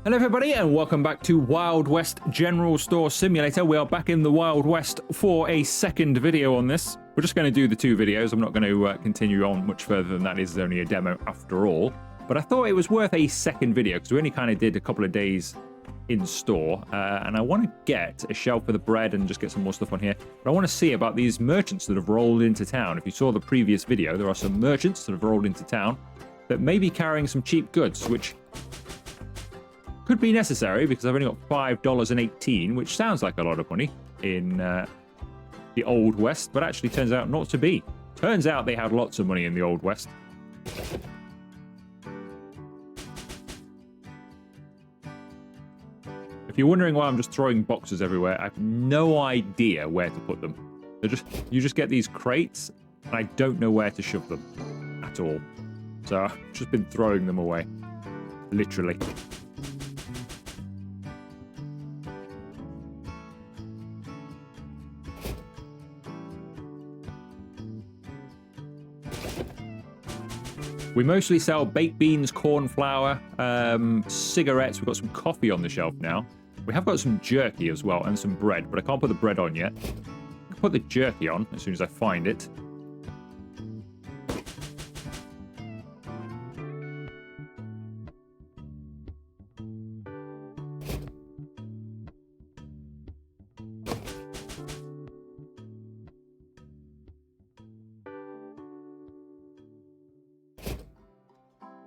Hello everybody and welcome back to Wild West General Store Simulator. We are back in the Wild West for a second video on this. We're just going to do the two videos. I'm not going to continue on much further than that. It's only a demo after all. But I thought it was worth a second video because we only kind of did a couple of days in store. And I want to get a shelf for the bread and just get some more stuff on here. But I want to see about these merchants that have rolled into town. If you saw the previous video, there are some merchants that have rolled into town that may be carrying some cheap goods, which could be necessary because I've only got $5.18, which sounds like a lot of money in the Old West, but actually turns out not to be. Turns out they had lots of money in the Old West. If you're wondering why I'm just throwing boxes everywhere, I have no idea where to put them. You just get these crates, and I don't know where to shove them at all. So I've just been throwing them away, literally. We mostly sell baked beans, corn flour, cigarettes. We've got some coffee on the shelf now. We have got some jerky as well and some bread, but I can't put the bread on yet. I can put the jerky on as soon as I find it.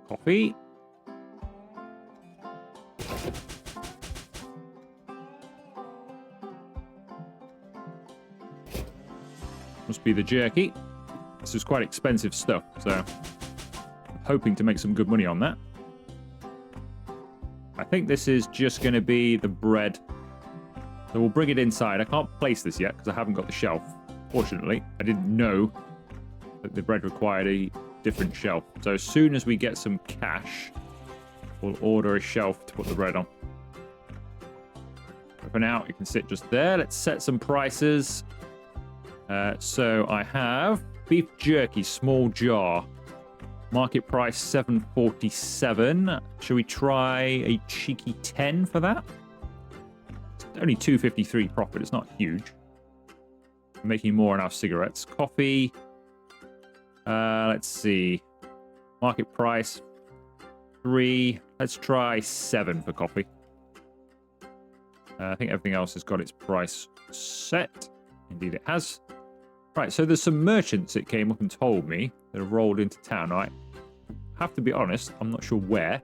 Coffee. Must be the jerky. This is quite expensive stuff, so I'm hoping to make some good money on that. I think this is just going to be the bread. So we'll bring it inside. I can't place this yet because I haven't got the shelf. Fortunately, I didn't know that the bread required a different shelf. So as soon as we get some cash, we'll order a shelf to put the bread on. But for now, it can sit just there. Let's set some prices. So I have beef jerky, small jar. Market price $7.47. Should we try a cheeky 10 for that? It's only $2.53 profit. It's not huge. I'm making more on our cigarettes. Coffee. Let's see. Market price 3. Let's try 7 for coffee. I think everything else has got its price set. Indeed, it has. Right, so there's some merchants that came up and told me that have rolled into town. I have to be honest, I'm not sure where.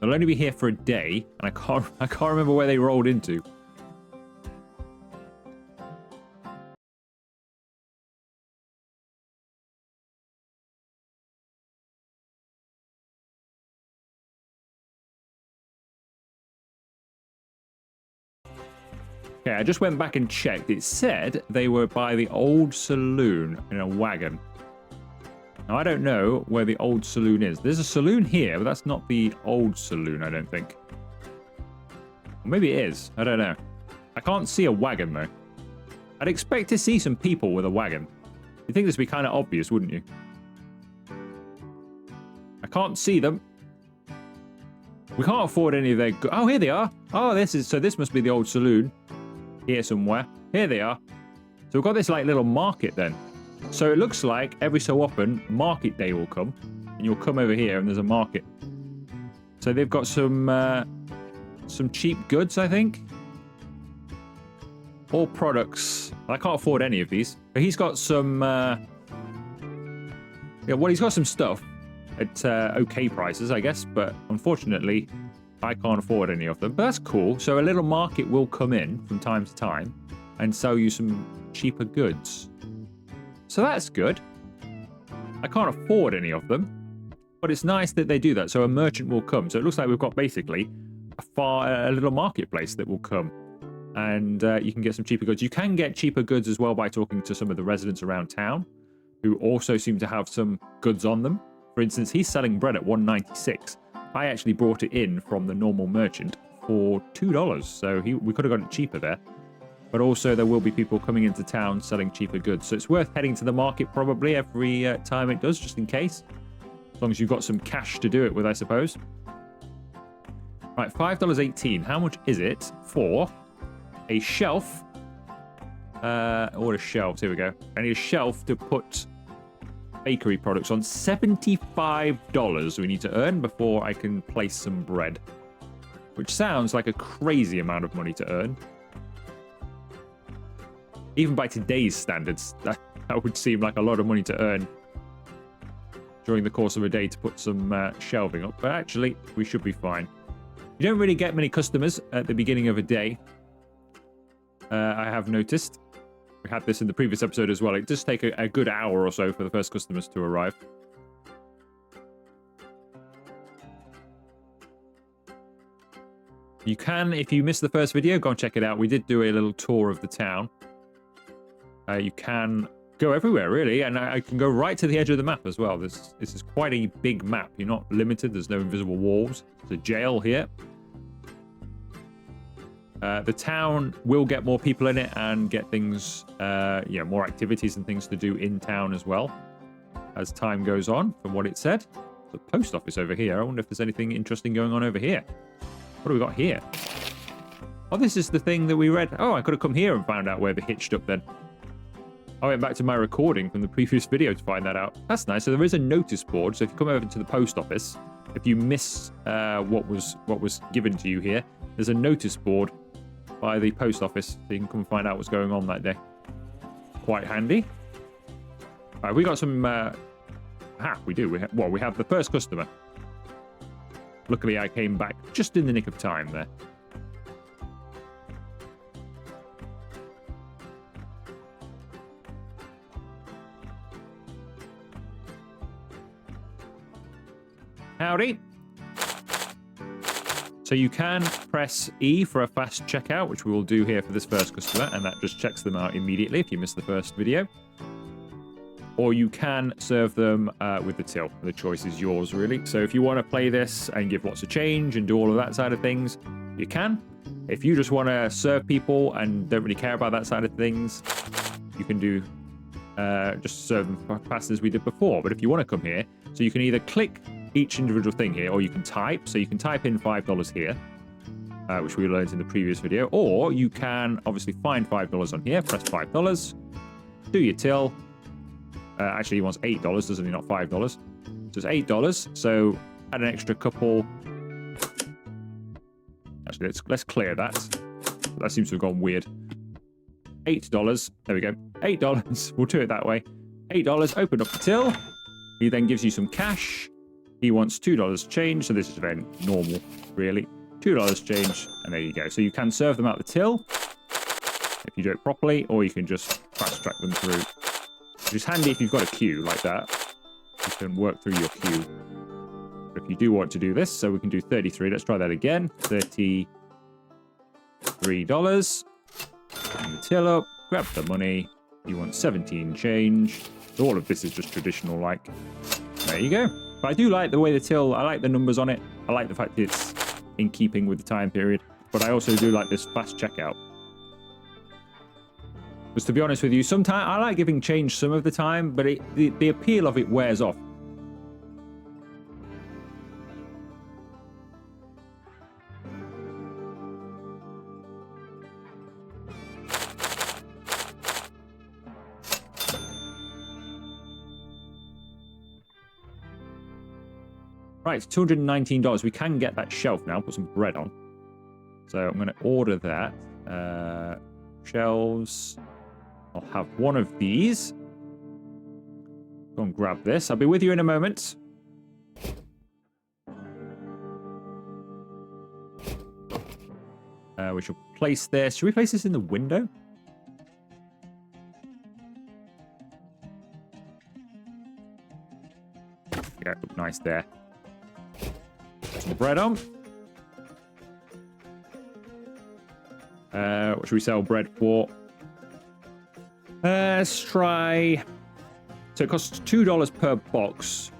They'll only be here for a day, and I can't remember where they rolled into. Okay, I just went back and checked. It said they were by the old saloon in a wagon. Now, I don't know where the old saloon is. There's a saloon here, but that's not the old saloon, I don't think. Or maybe it is. I don't know. I can't see a wagon, though. I'd expect to see some people with a wagon. You'd think this would be kind of obvious, wouldn't you? I can't see them. We can't afford any of their... Oh, here they are. Oh, this must be the old saloon. Here somewhere. Here they are. So we've got this like little market then. So it looks like every so often market day will come and you'll come over here and there's a market. So they've got some cheap goods, I think. All products. I can't afford any of these. But he's got some he's got some stuff at okay prices, I guess, but unfortunately I can't afford any of them. But that's cool. So a little market will come in from time to time and sell you some cheaper goods. So that's good. I can't afford any of them, but it's nice that they do that. So a merchant will come. So it looks like we've got basically a little marketplace that will come and you can get some cheaper goods. You can get cheaper goods as well by talking to some of the residents around town who also seem to have some goods on them. For instance, he's selling bread at $1.96. I actually brought it in from the normal merchant for $2, so we could have got it cheaper there. but also there will be people coming into town selling cheaper goods. So it's worth heading to the market probably every time it does, just in case. As long as you've got some cash to do it with, I suppose. Right, $5.18. How much is it for a shelf? Order shelves. Here we go. I need a shelf to put bakery products on. $75 we need to earn before I can place some bread. Which sounds like a crazy amount of money to earn. Even by today's standards, that would seem like a lot of money to earn during the course of a day to put some shelving up. But actually, we should be fine. You don't really get many customers at the beginning of a day. I have noticed. We had this in the previous episode as well. It does take a good hour or so for the first customers to arrive. You can, if you missed the first video, go and check it out. We did do a little tour of the town. You can go everywhere, really, and I can go right to the edge of the map as well. This is quite a big map. You're not limited. There's no invisible walls. There's a jail here. The town will get more people in it and get things, more activities and things to do in town as well as time goes on, from what it said. The post office over here. I wonder if there's anything interesting going on over here. What do we got here? Oh, this is the thing that we read. Oh, I could have come here and found out where they hitched up then. I went back to my recording from the previous video to find that out. That's nice. So there is a notice board. So if you come over to the post office, if you miss what was given to you here, there's a notice board by the post office, so you can come and find out what's going on that day. Quite handy. All right, we got some. We do. We have the first customer. Luckily, I came back just in the nick of time there. Howdy. So you can press E for a fast checkout, which we will do here for this first customer, and that just checks them out immediately if you missed the first video. Or you can serve them with the till. The choice is yours, really. So if you want to play this and give lots of change and do all of that side of things, you can. If you just want to serve people and don't really care about that side of things, you can do just serve them fast as we did before. But if you want to come here, so you can either click each individual thing here, or you can type. So you can type in $5 here, which we learned in the previous video, or you can obviously find $5 on here, press $5, do your till. Actually, he wants $8, doesn't he? Not $5. So it's $8. So add an extra couple. Actually, let's clear that. That seems to have gone weird. $8. There we go. $8. We'll do it that way. $8. Open up the till. He then gives you some cash. He wants $2 change, so this is very normal, really. $2 change, and there you go. So you can serve them out the till if you do it properly, or you can just fast track them through. Which is handy if you've got a queue like that. You can work through your queue. But if you do want to do this, so we can do 33. Let's try that again. $33. Open the till up, grab the money. You want 17 change. So all of this is just traditional, like. There you go. But I do like the way the till, I like the numbers on it. I like the fact it's in keeping with the time period. But I also do like this fast checkout. Because to be honest with you, sometimes I like giving change some of the time, but the appeal of it wears off. Right, it's $219. We can get that shelf now, put some bread on. So I'm going to order that. Shelves. I'll have one of these. Go and grab this. I'll be with you in a moment. We shall place this. Should we place this in the window? Yeah, look nice there. Put some bread on. What should we sell bread for? Let's try. So it costs $2 per box.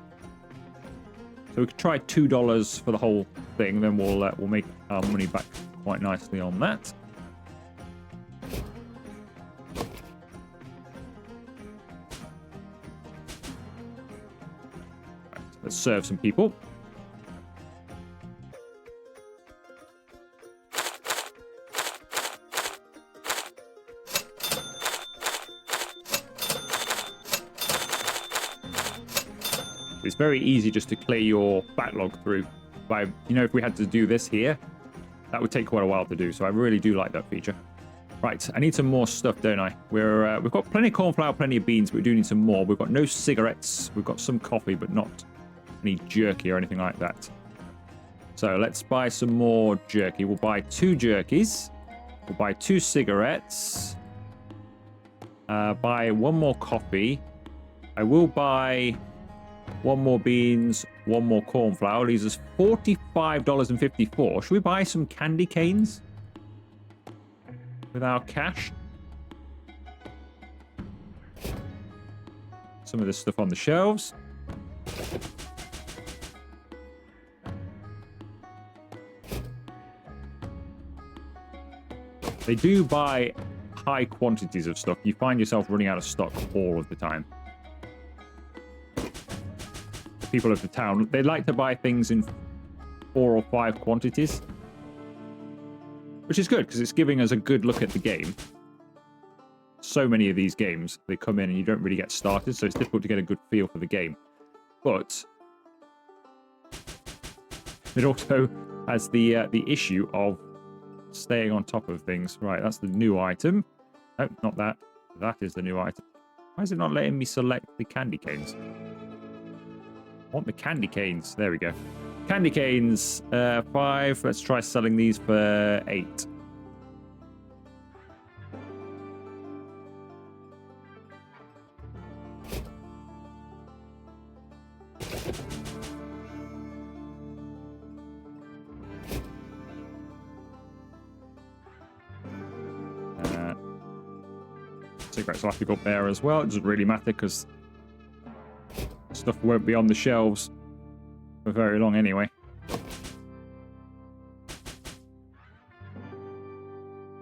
So we could try $2 for the whole thing. Then we'll make our money back quite nicely on that. Let's serve some people. It's very easy just to clear your backlog through. By, you know, if we had to do this here, that would take quite a while to do. So I really do like that feature. Right, I need some more stuff, don't I? We've got plenty of corn flour, plenty of beans, but we do need some more. We've got no cigarettes. We've got some coffee, but not any jerky or anything like that. So let's buy some more jerky. We'll buy 2 jerkies. We'll buy 2 cigarettes. Buy 1 more coffee. I will buy 1 more beans, 1 more corn flour. Leaves us $45.54. Should we buy some candy canes with our cash? Some of this stuff on the shelves. They do buy high quantities of stuff. You find yourself running out of stock all of the time. People of the town, they like to buy things in 4 or 5 quantities, which is good because it's giving us a good look at the game. So many of these games, they come in and you don't really get started, so it's difficult to get a good feel for the game. But it also has the issue of staying on top of things. Right, that's the new item. No, not that. That is the new item. Why is it not letting me select the candy canes? I want the candy canes. There we go. Candy canes, 5. Let's try selling these for 8. Cigarettes will have to go up there as well. It doesn't really matter because stuff won't be on the shelves for very long anyway.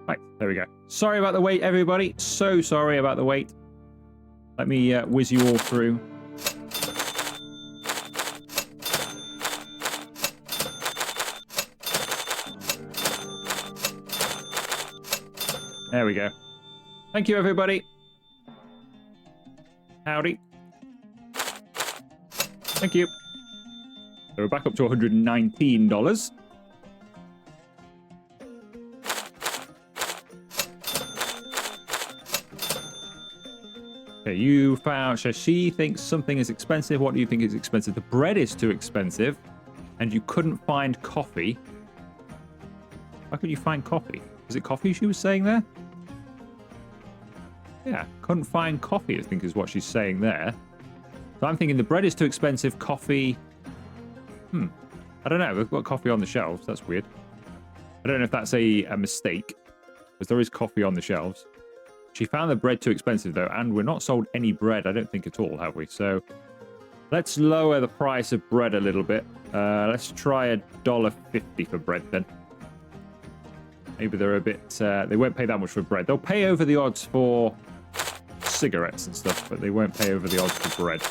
Right, there we go. Sorry about the wait, everybody. So sorry about the wait. Let me whiz you all through. There we go. Thank you, everybody. Howdy. Thank you. So we're back up to $119. Okay, you found... So she thinks something is expensive. What do you think is expensive? The bread is too expensive, and you couldn't find coffee. How could you find coffee? Is it coffee she was saying there? Yeah, couldn't find coffee, I think is what she's saying there. So I'm thinking the bread is too expensive, coffee... I don't know, we've got coffee on the shelves, that's weird. I don't know if that's a mistake, because there is coffee on the shelves. She found the bread too expensive, though, and we're not sold any bread, I don't think at all, have we? So let's lower the price of bread a little bit. Let's try $1.50 for bread, then. Maybe they're a bit... they won't pay that much for bread. They'll pay over the odds for cigarettes and stuff, but they won't pay over the odds for bread.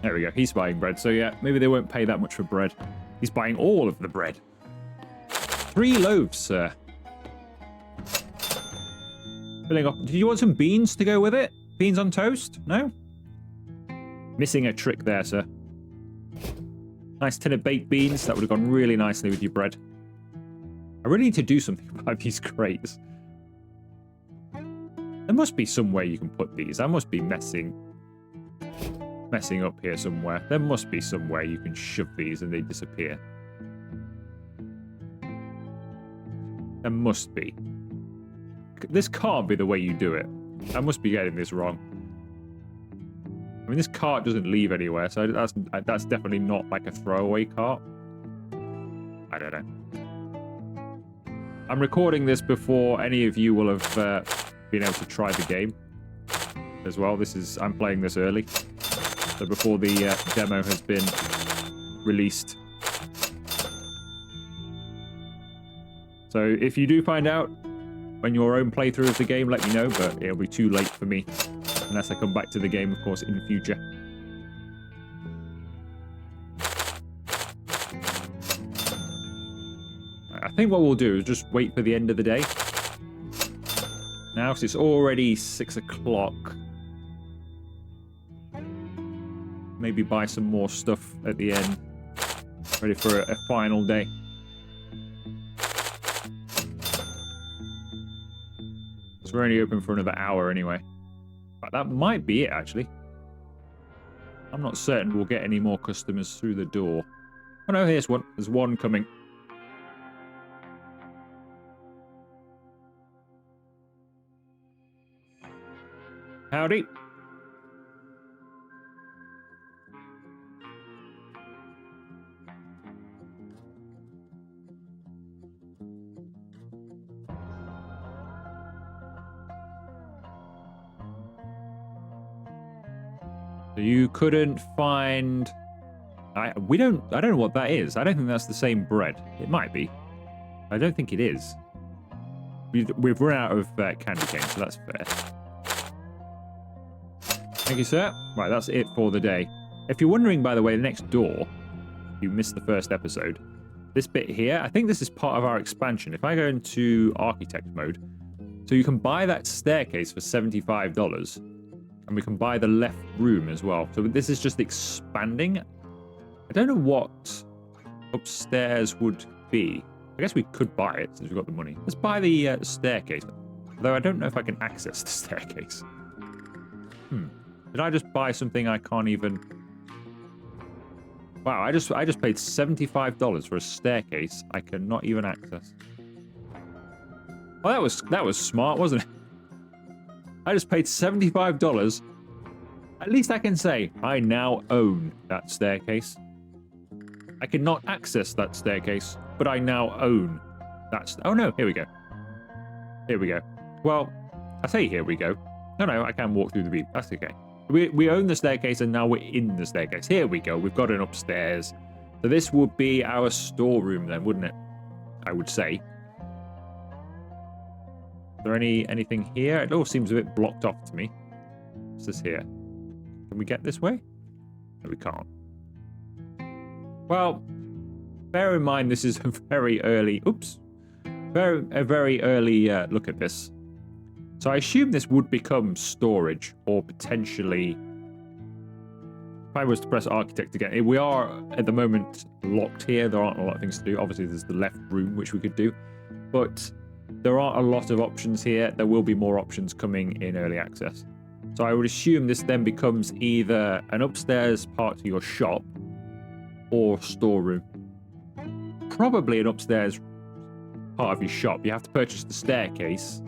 There we go. He's buying bread. So yeah, maybe they won't pay that much for bread. He's buying all of the bread. 3 loaves, sir. Filling up. Do you want some beans to go with it? Beans on toast? No? Missing a trick there, sir. Nice tin of baked beans. That would have gone really nicely with your bread. I really need to do something about these crates. There must be some way you can put these. I must be messing up here somewhere. There must be some way you can shove these and they disappear. There must be. This can't be the way you do it. I must be getting this wrong. I mean, this cart doesn't leave anywhere, so that's definitely not like a throwaway cart. I don't know. I'm recording this before any of you will have been able to try the game as well. I'm playing this early, so before the demo has been released. So if you do find out when your own playthrough of the game, let me know, but it'll be too late for me. Unless I come back to the game, of course, in the future. I think what we'll do is just wait for the end of the day. Now, so it's already 6 o'clock. Maybe buy some more stuff at the end. Ready for a final day. So we're only open for another hour anyway. But that might be it, actually. I'm not certain we'll get any more customers through the door. Oh no, here's one. There's one coming. Howdy. So you couldn't find... I don't know what that is. I don't think that's the same bread. It might be. I don't think it is. We've run out of candy cane, so that's fair. Thank you, sir. Right, that's it for the day. If you're wondering, by the way, next door, you missed the first episode. This bit here, I think this is part of our expansion. If I go into architect mode, so you can buy that staircase for $75, and we can buy the left room as well. So this is just expanding. I don't know what upstairs would be. I guess we could buy it since we've got the money. Let's buy the staircase. Though I don't know if I can access the staircase. Did I just buy something I can't even... Wow, I just paid $75 for a staircase I cannot even access. Well, that was smart, wasn't it? I just paid $75. At least I can say I now own that staircase. I cannot access that staircase, but I now own that. Oh no, here we go. Here we go. Well, I say here we go. No, I can walk through the beam. That's okay. We own the staircase and now we're in the staircase. Here we go. We've got an upstairs. So this would be our storeroom then, wouldn't it? I would say. Is there anything here? It all seems a bit blocked off to me. What's this here? Can we get this way? No, we can't. Well, bear in mind this is a very early... Oops. A very early look at this. So I assume this would become storage, or potentially... If I was to press architect again, we are at the moment locked here. There aren't a lot of things to do. Obviously, there's the left room, which we could do. But there aren't a lot of options here. There will be more options coming in early access. So I would assume this then becomes either an upstairs part to your shop or storeroom. Probably an upstairs part of your shop. You have to purchase the staircase,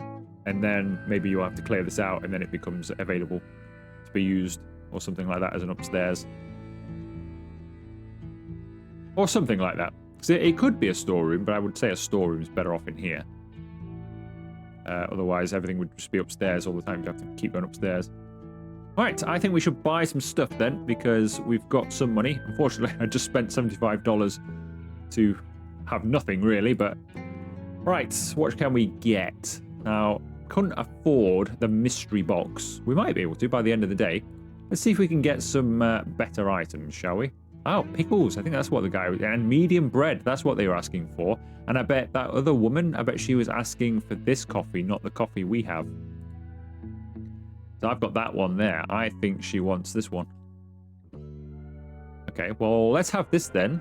and then maybe you'll have to clear this out, and then it becomes available to be used or something like that as an upstairs. Or something like that. So it could be a storeroom, but I would say a storeroom is better off in here. Otherwise, everything would just be upstairs all the time. You have to keep going upstairs. Right, I think we should buy some stuff then, because we've got some money. Unfortunately, I just spent $75 to have nothing really, but... Right, what can we get? Now, couldn't afford the mystery box. We might be able to by the end of the day. Let's see if we can get some better items, shall we? Oh, pickles. I think that's what the guy was... And medium bread. That's what they were asking for. And I bet that other woman, I bet she was asking for this coffee, not the coffee we have. So I've got that one there. I think she wants this one. Okay, well, let's have this then.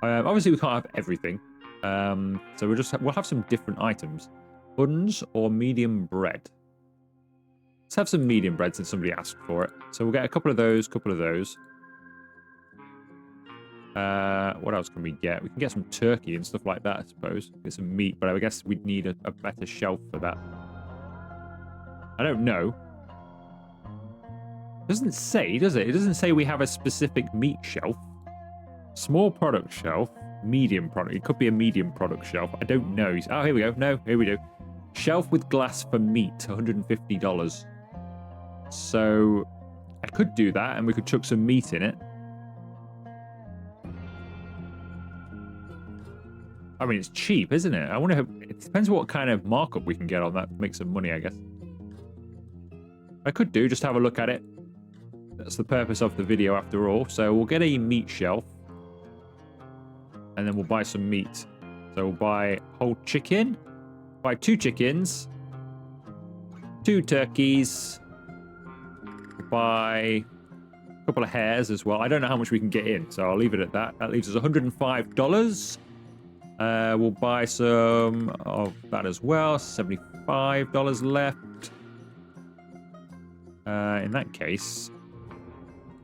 Obviously, we can't have everything. So we'll have some different items. Buns or medium bread? Let's have some medium bread since somebody asked for it. So we'll get a couple of those, What else can we get? We can get some turkey and stuff like that, I suppose. Get some meat, but I guess we'd need a better shelf for that. I don't know. It doesn't say, does it? It doesn't say we have a specific meat shelf. Small product shelf. Medium product. It could be a medium product shelf. I don't know. Oh, here we go. No, here we do. Shelf with glass for meat, $150. So I could do that, and we could chuck some meat in it. I mean, it's cheap, isn't it? I wonder if it depends what kind of markup we can get on that to make some money, I guess. I could do, just have a look at it. That's the purpose of the video after all. So we'll get a meat shelf. And then we'll buy some meat. So we'll buy whole chicken. Buy 2 chickens. 2 turkeys. We'll buy a couple of hares as well. I don't know how much we can get in, so I'll leave it at that. That leaves us $105. We'll buy some of that as well. $75 left. In that case,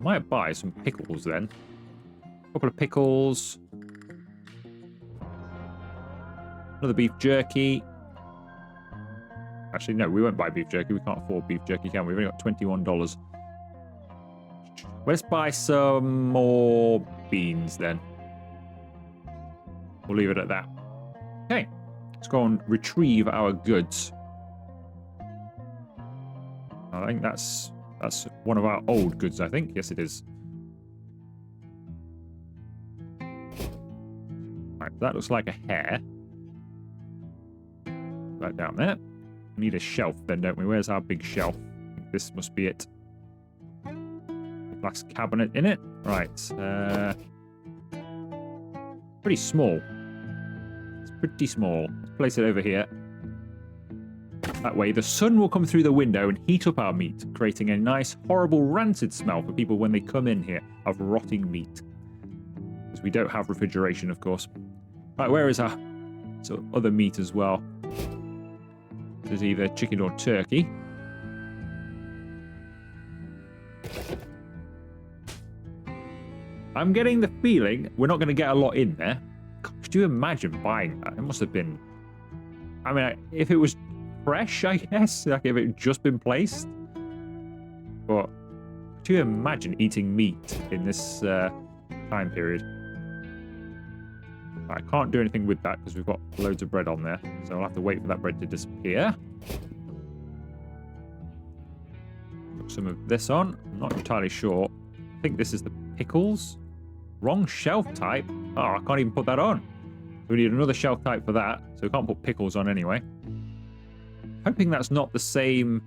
I might buy some pickles then. A couple of pickles. Another beef jerky. Actually, no, we won't buy beef jerky. We can't afford beef jerky, can we? We've only got $21. Let's buy some more beans then. We'll leave it at that. Okay, let's go and retrieve our goods. I think that's one of our old goods, I think. Yes, it is. Right, that looks like a hare. Right down there. We need a shelf then, don't we? Where's our big shelf? I think this must be it. Glass cabinet in it. Right. Pretty small. It's pretty small. Let's place it over here. That way, the sun will come through the window and heat up our meat, creating a nice, horrible, rancid smell for people when they come in here of rotting meat. Because we don't have refrigeration, of course. Right, where is our other meat as well? This is either chicken or turkey. I'm getting the feeling we're not going to get a lot in there. Could you imagine buying that? It must have been... I mean, if it was fresh, I guess, like if it had just been placed. But could you imagine eating meat in this time period? I can't do anything with that because we've got loads of bread on there. So I'll have to wait for that bread to disappear. Put some of this on. I'm not entirely sure. I think this is the pickles. Wrong shelf type. Oh, I can't even put that on. We need another shelf type for that. So we can't put pickles on anyway. Hoping that's not the same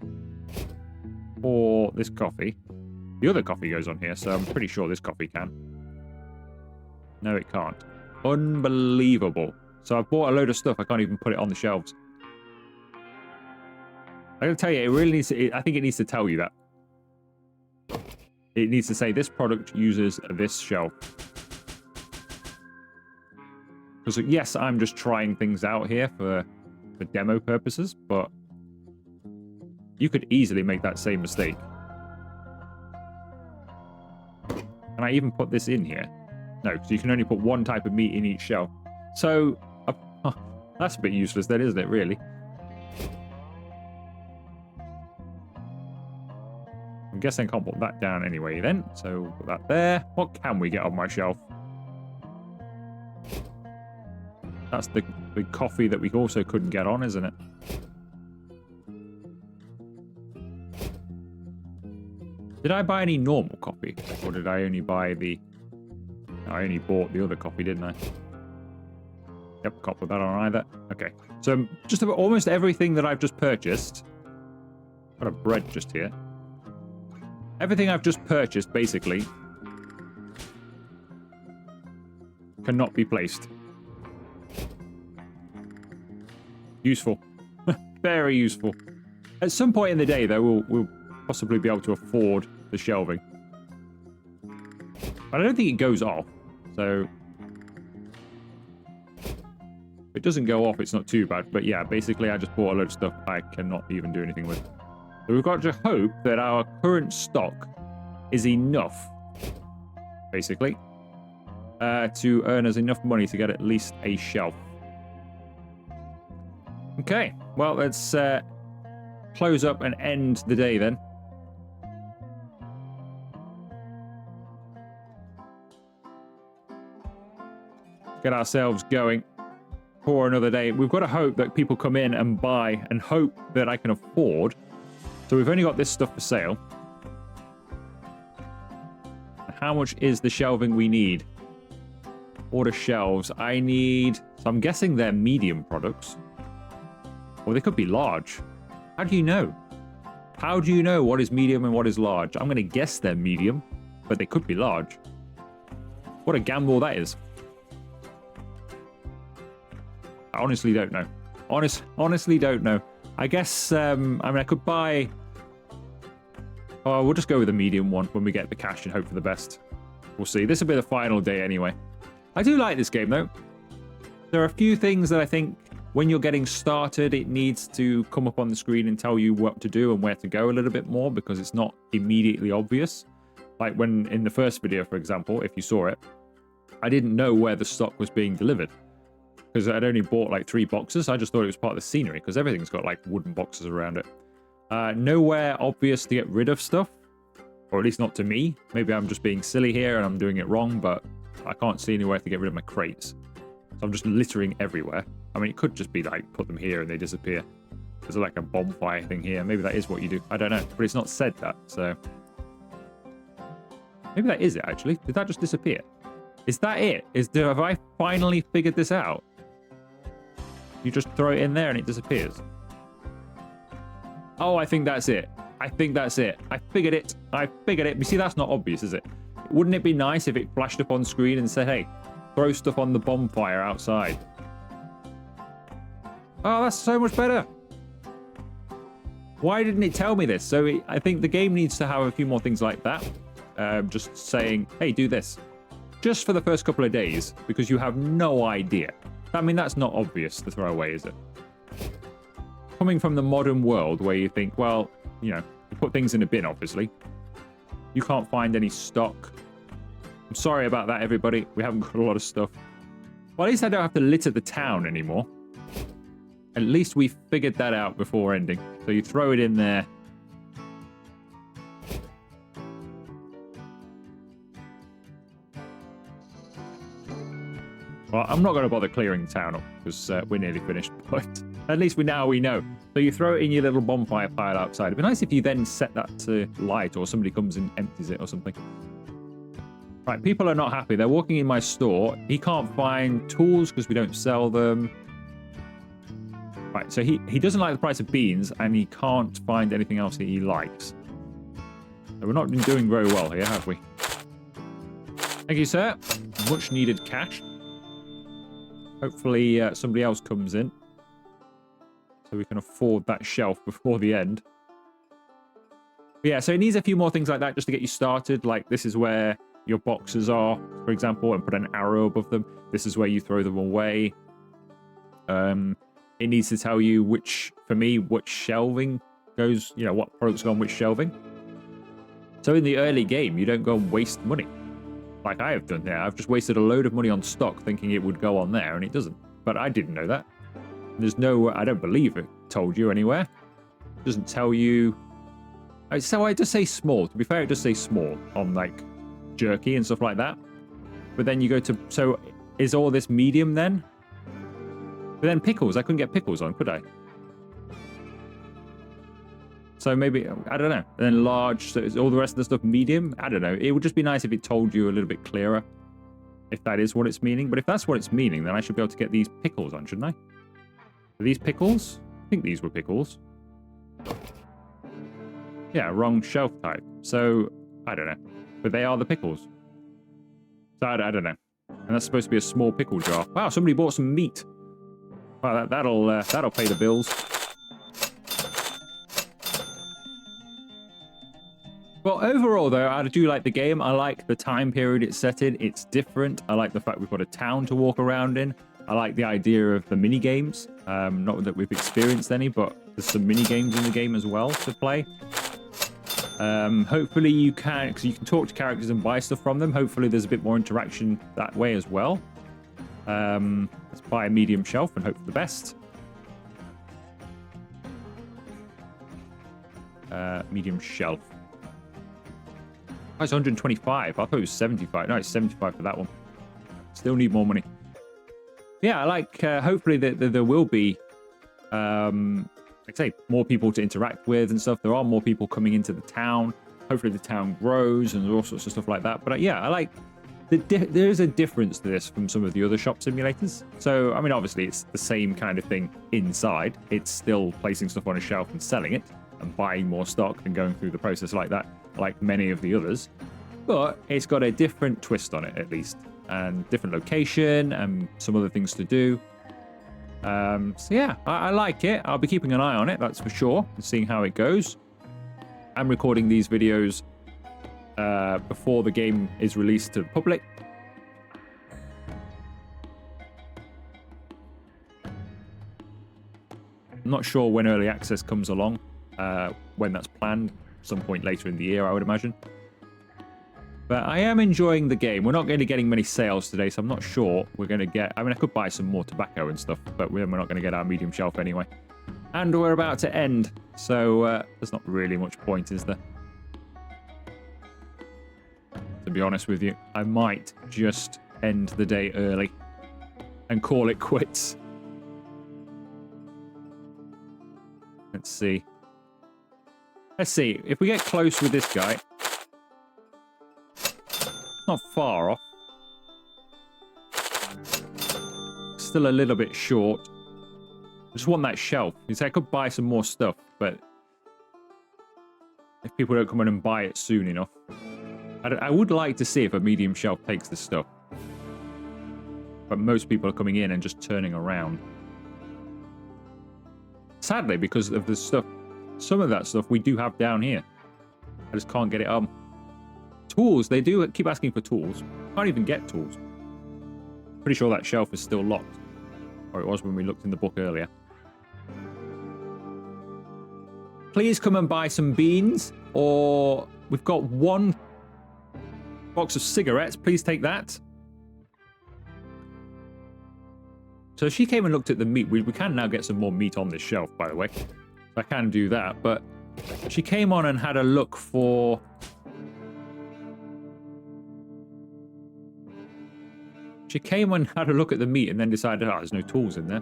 for this coffee. The other coffee goes on here, so I'm pretty sure this coffee can. No, it can't. Unbelievable. So I've bought a load of stuff. I can't even put it on the shelves. I gotta tell you, it really needs to, I think it needs to tell you that. It needs to say this product uses this shelf. Because yes, I'm just trying things out here for demo purposes, but you could easily make that same mistake. Can I even put this in here? No, because you can only put one type of meat in each shelf. So, that's a bit useless then, isn't it, really? I'm guessing I can't put that down anyway then. So, put that there. What can we get on my shelf? That's the coffee that we also couldn't get on, isn't it? Did I buy any normal coffee? Or did I only buy the... I only bought the other coffee, didn't I? Yep, can't put that on either. Okay. So just about almost everything that I've just purchased... Got a bread just here. Everything I've just purchased, basically... cannot be placed. Useful. Very useful. At some point in the day, though, we'll possibly be able to afford the shelving. But I don't think it goes off, so... If it doesn't go off, it's not too bad. But yeah, basically I just bought a load of stuff I cannot even do anything with. So we've got to hope that our current stock is enough, basically, to earn us enough money to get at least a shelf. Okay, well, let's close up and end the day then. Get ourselves going for another day. We've got to hope that people come in and buy and hope that I can afford. So we've only got this stuff for sale. How much is the shelving we need? Order shelves. I need... So I'm guessing they're medium products. Or they could be large. How do you know? How do you know what is medium and what is large? I'm going to guess they're medium, but they could be large. What a gamble that is. I honestly don't know. Honestly don't know. I guess, I mean, I could buy... Oh, we'll just go with the medium one when we get the cash and hope for the best. We'll see. This will be the final day anyway. I do like this game, though. There are a few things that I think when you're getting started, it needs to come up on the screen and tell you what to do and where to go a little bit more because it's not immediately obvious. Like when in the first video, for example, if you saw it, I didn't know where the stock was being delivered because I'd only bought like 3 boxes. I just thought it was part of the scenery because everything's got like wooden boxes around it. Nowhere obvious to get rid of stuff, or at least not to me. Maybe I'm just being silly here and I'm doing it wrong, but I can't see anywhere to get rid of my crates. So I'm just littering everywhere. I mean, it could just be like put them here and they disappear. There's like a bonfire thing here. Maybe that is what you do. I don't know, but it's not said that, so... Maybe that is it, actually. Did that just disappear? Is that it? Have I finally figured this out? You just throw it in there and it disappears. Oh, I think that's it. I think that's it. I figured it. I figured it. You see, that's not obvious, is it? Wouldn't it be nice if it flashed up on screen and said, hey, throw stuff on the bonfire outside? Oh, that's so much better. Why didn't it tell me this? So I think the game needs to have a few more things like that. Just saying, hey, do this. Just for the first couple of days, because you have no idea. I mean, that's not obvious to throw away, is it? Coming from the modern world where you think, well, you know, you put things in a bin, obviously. You can't find any stock. I'm sorry about that, everybody. We haven't got a lot of stuff. Well, at least I don't have to litter the town anymore. At least we figured that out before ending. So you throw it in there. Well, I'm not going to bother clearing the town up because we're nearly finished, but at least we know. So you throw it in your little bonfire pile outside. It'd be nice if you then set that to light or somebody comes and empties it or something. Right, people are not happy. They're walking in my store. He can't find tools because we don't sell them. Right, so he doesn't like the price of beans and he can't find anything else that he likes. So we're not been doing very well here, have we? Thank you, sir. Much needed cash. Hopefully somebody else comes in so we can afford that shelf before the end. But yeah, so it needs a few more things like that just to get you started. Like this is where your boxes are, for example, and put an arrow above them. This is where you throw them away. It needs to tell you which shelving goes, you know, what products go on which shelving. So in the early game, you don't go and waste money. Like I have done here. I've just wasted a load of money on stock thinking it would go on there, and it doesn't. But I didn't know that. There's no... I don't believe it told you anywhere. It doesn't tell you... So I just say small. To be fair, it does say small on, like, jerky and stuff like that. But then you go to... So is all this medium then? But then pickles. I couldn't get pickles on, could I? So maybe, I don't know. And then large, so is all the rest of the stuff medium? I don't know. It would just be nice if it told you a little bit clearer if that is what it's meaning. But if that's what it's meaning, then I should be able to get these pickles on, shouldn't I? Are these pickles? I think these were pickles. Yeah, wrong shelf type. So, I don't know. But they are the pickles. So, I don't know. And that's supposed to be a small pickle jar. Wow, somebody bought some meat. Wow, that'll pay the bills. Well, overall, though, I do like the game. I like the time period it's set in. It's different. I like the fact we've got a town to walk around in. I like the idea of the mini games. Not that we've experienced any, but there's some mini games in the game as well to play. Hopefully you can, because you can talk to characters and buy stuff from them. Hopefully there's a bit more interaction that way as well. Let's buy a medium shelf and hope for the best. Medium shelf. Oh, it's 125. I thought it was 75. No, it's 75 for that one. Still need more money. Yeah, I like, hopefully there will be, like I say, more people to interact with and stuff. There are more people coming into the town. Hopefully the town grows and all sorts of stuff like that. But yeah, I like there is a difference to this from some of the other shop simulators. So, I mean, obviously, it's the same kind of thing inside. It's still placing stuff on a shelf and selling it and buying more stock and going through the process like that, like many of the others. But it's got a different twist on it, at least, and different location and some other things to do. So yeah, I like it. I'll be keeping an eye on it, that's for sure, and seeing how it goes. I'm recording these videos before the game is released to the public. I'm not sure when early access comes along, when that's planned, some point later in the year, I would imagine. But I am enjoying the game. We're not going to be getting many sales today, so I'm not sure we're going to get... I mean, I could buy some more tobacco and stuff, but we're not going to get our medium shelf anyway. And we're about to end, so there's not really much point, is there? To be honest with you, I might just end the day early and call it quits. Let's see. Let's see. If we get close with this guy... Not far off. Still a little bit short. I just want that shelf. I could buy some more stuff, but if people don't come in and buy it soon enough. I would like to see if a medium shelf takes this stuff. But most people are coming in and just turning around. Sadly, because of the stuff, some of that stuff we do have down here. I just can't get it up. Tools, they do keep asking for tools. Can't even get tools. Pretty sure that shelf is still locked. Or it was when we looked in the book earlier. Please come and buy some beans, or we've got one box of cigarettes. Please take that. So she came and looked at the meat. We can now get some more meat on this shelf, by the way. I can do that, but she came on and had a look for... She came and had a look at the meat and then decided, oh, there's no tools in there,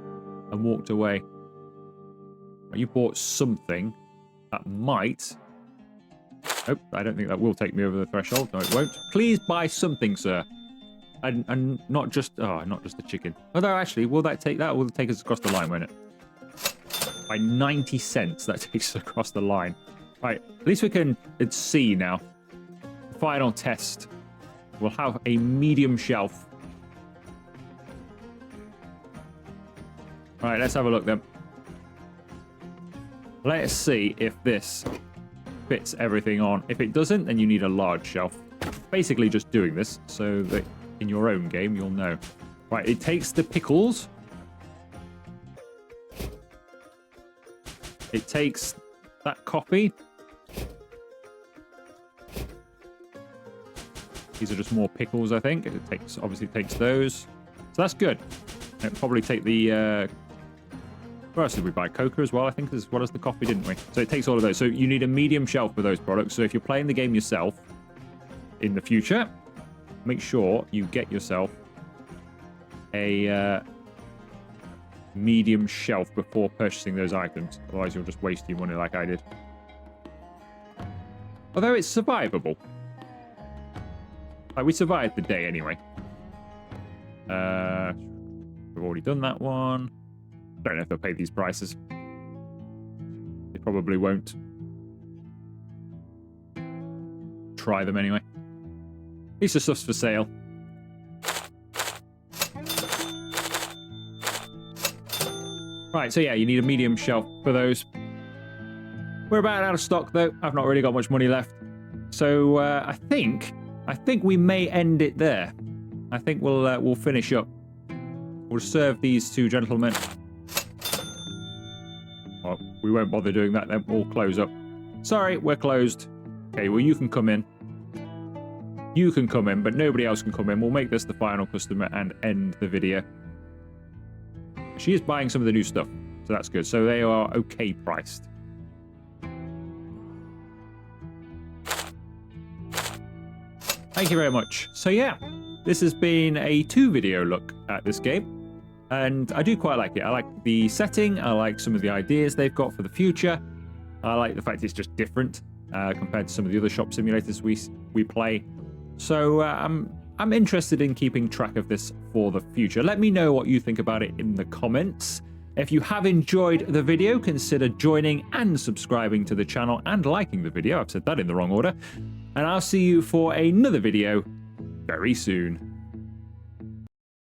and walked away. You bought something that might... Oh, I don't think that will take me over the threshold. No, it won't. Please buy something, sir. And not just... Oh, not just the chicken. Although, actually, will that take that? Will it take us across the line, won't it? By 90 cents, that takes us across the line. Right, at least we can see now. Final test. We'll have a medium shelf. Right, let's have a look then. Let's see if this fits everything on. If it doesn't, then you need a large shelf. Basically just doing this so that in your own game you'll know. Right, it takes the pickles. It takes that coffee. These are just more pickles, I think. It takes, obviously takes those. So that's good. It'll probably take the... What else did we buy? Coca as well, I think, as well as the coffee, didn't we? So it takes all of those. So you need a medium shelf for those products. So if you're playing the game yourself in the future, make sure you get yourself a medium shelf before purchasing those items. Otherwise, you'll just waste your money like I did. Although it's survivable. Like, we survived the day anyway. We've already done that one. Don't know if they'll pay these prices. They probably won't. Try them anyway. At least the stuff's for sale. Right, so yeah, you need a medium shelf for those. We're about out of stock though. I've not really got much money left. So I think we may end it there. I think we'll finish up. We'll serve these two gentlemen. Well, we won't bother doing that then. We'll close up. Sorry, we're closed. Okay, well, you can come in. You can come in, but nobody else can come in. We'll make this the final customer and end the video. She is buying some of the new stuff, so that's good. So they are okay priced. Thank you very much. So yeah, this has been a 2-video look at this game. And I do quite like it. I like the setting. I like some of the ideas they've got for the future. I like the fact it's just different compared to some of the other shop simulators we play. So I'm I'm interested in keeping track of this for the future. Let me know what you think about it in the comments. If you have enjoyed the video, consider joining and subscribing to the channel and liking the video. I've said that in the wrong order. And I'll see you for another video very soon.